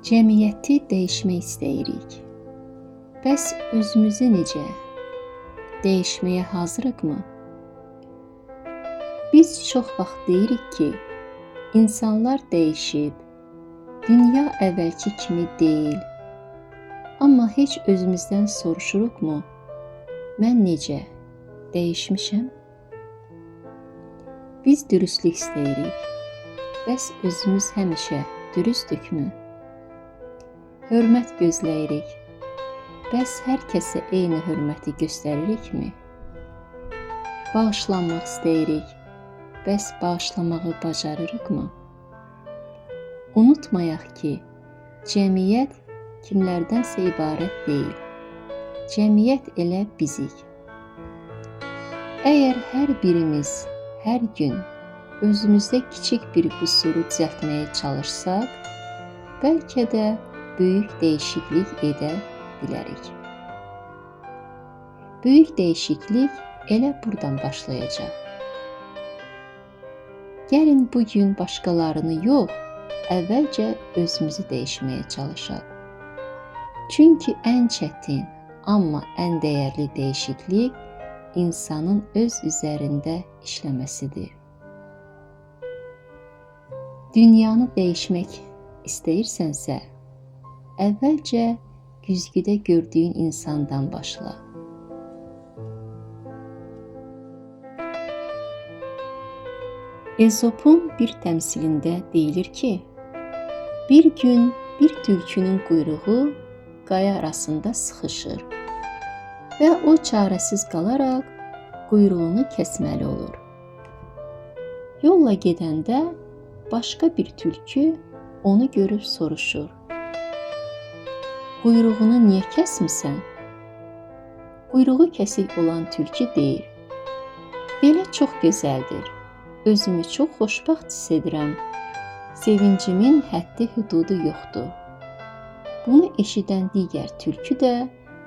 Cəmiyyəti dəyişmək istəyirik. Bəs özümüzü necə? Dəyişməyə hazırıqmı? Biz çox vaxt deyirik ki, insanlar dəyişib, dünya əvvəlki kimi deyil. Amma heç özümüzdən soruşuruqmu? Mən necə? Dəyişmişəm? Biz dürüstlük istəyirik. Bəs özümüz həmişə dürüstdükmü? Hörmət gözləyirik. Bəs hər kəsə eyni hörməti göstəririkmi? Bağışlanmaq istəyirik. Bəs bağışlamağı bacarırıqmı? Unutmayaq ki, cəmiyyət kimlərdənsə ibarət deyil. Cəmiyyət elə bizik. Əgər hər birimiz hər gün özümüzdə kiçik bir qüsuru düzəltməyə çalışsaq, bəlkə də böyük dəyişiklik edə bilərik. Böyük dəyişiklik elə buradan başlayacaq. Gəlin bugün başqalarını yox, əvvəlcə özümüzü dəyişməyə çalışaq. Çünki ən çətin, amma ən dəyərli dəyişiklik insanın öz üzərində işləməsidir. Dünyanı dəyişmək istəyirsənsə, əvvəlcə güzgüdə gördüyün insandan başla. Ezopun bir təmsilində deyilir ki, bir gün bir tülkünün quyruğu qaya arasında sıxışır və o çarəsiz qalaraq quyruğunu kəsməli olur. Yolla gedəndə başqa bir tülkü onu görüb soruşur. Quyruğunu niyə kəsmisən? Quyruğu kəsik olan tülkü deyir. Belə çox gözəldir. Özümü çox xoşbəxt hiss edirəm. Sevincimin həddi hüdudu yoxdur. Bunu eşidən digər tülkü də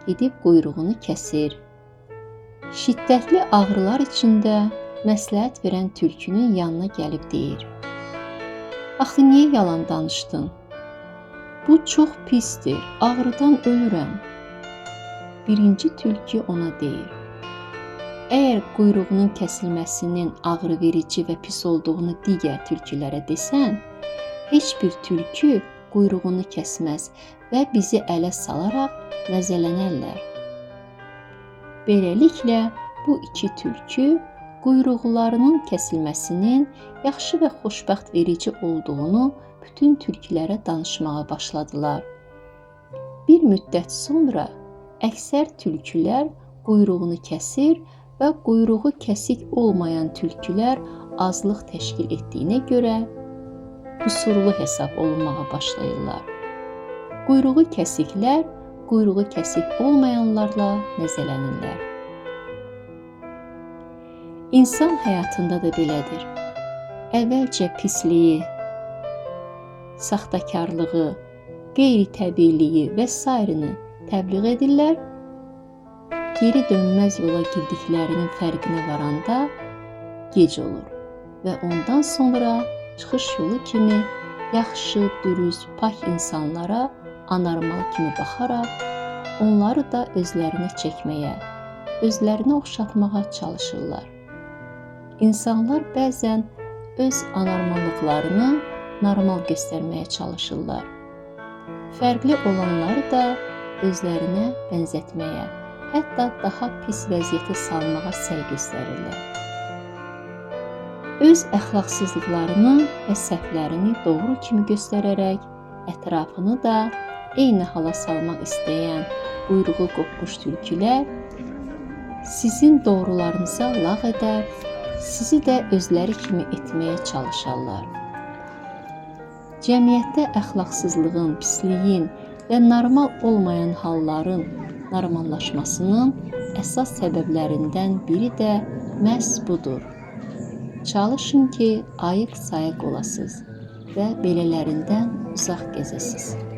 gedib quyruğunu kəsir. Şiddətli ağrılar içində məsləhət verən tülkünün yanına gəlib deyir. Axı niyə yalan danışdın? Bu çox pisdir, ağrıdan ölürəm. Birinci tülkü ona deyir. Əgər quyruğunun kəsilməsinin ağrıverici və pis olduğunu digər tülkülərə desən, heç bir tülkü quyruğunu kəsməz və bizi ələ salaraq məzələnərlər. Beləliklə, bu iki tülkü quyruqlarının kəsilməsinin yaxşı və xoşbəxt verici olduğunu bütün tülkülərə danışmağa başladılar. Bir müddət sonra əksər tülkülər quyruğunu kəsir və quyruğu kəsik olmayan tülkülər azlıq təşkil etdiyinə görə qüsurlu hesab olunmağa başlayırlar. Quyruğu kəsiklər quyruğu kəsik olmayanlarla məzələnirlər. İnsan həyatında da belədir. Əvvəlcə pisliyi, saxtakarlığı, qeyri-təbiiliyi və s. təbliğ edirlər. Geri dönməz yola girdiklərinin fərqinə varanda gec olur və ondan sonra çıxış yolu kimi yaxşı, dürüst, pak insanlara anormal kimi baxaraq onları da özlərinə çəkməyə, özlərinə oxşatmağa çalışırlar. İnsanlar bəzən öz anormallıqlarını normal göstərməyə çalışırlar. Fərqli olanları da özlərinə bənzətməyə, hətta daha pis vəziyyətə salmağa səy göstərirlər. Öz əxlaqsızlıqlarını və səhvlərini doğru kimi göstərərək ətrafını da eyni hala salmaq istəyən quyruğu qopmuş tülkülər sizin doğrularınıza lağ edər, sizi də özləri kimi etməyə çalışarlar. Cəmiyyətdə əxlaqsızlığın, pisliyin və normal olmayan halların normallaşmasının əsas səbəblərindən biri də məhz budur. Çalışın ki, ayıq-sayıq olasınız və belələrindən uzaq gəzəsiniz.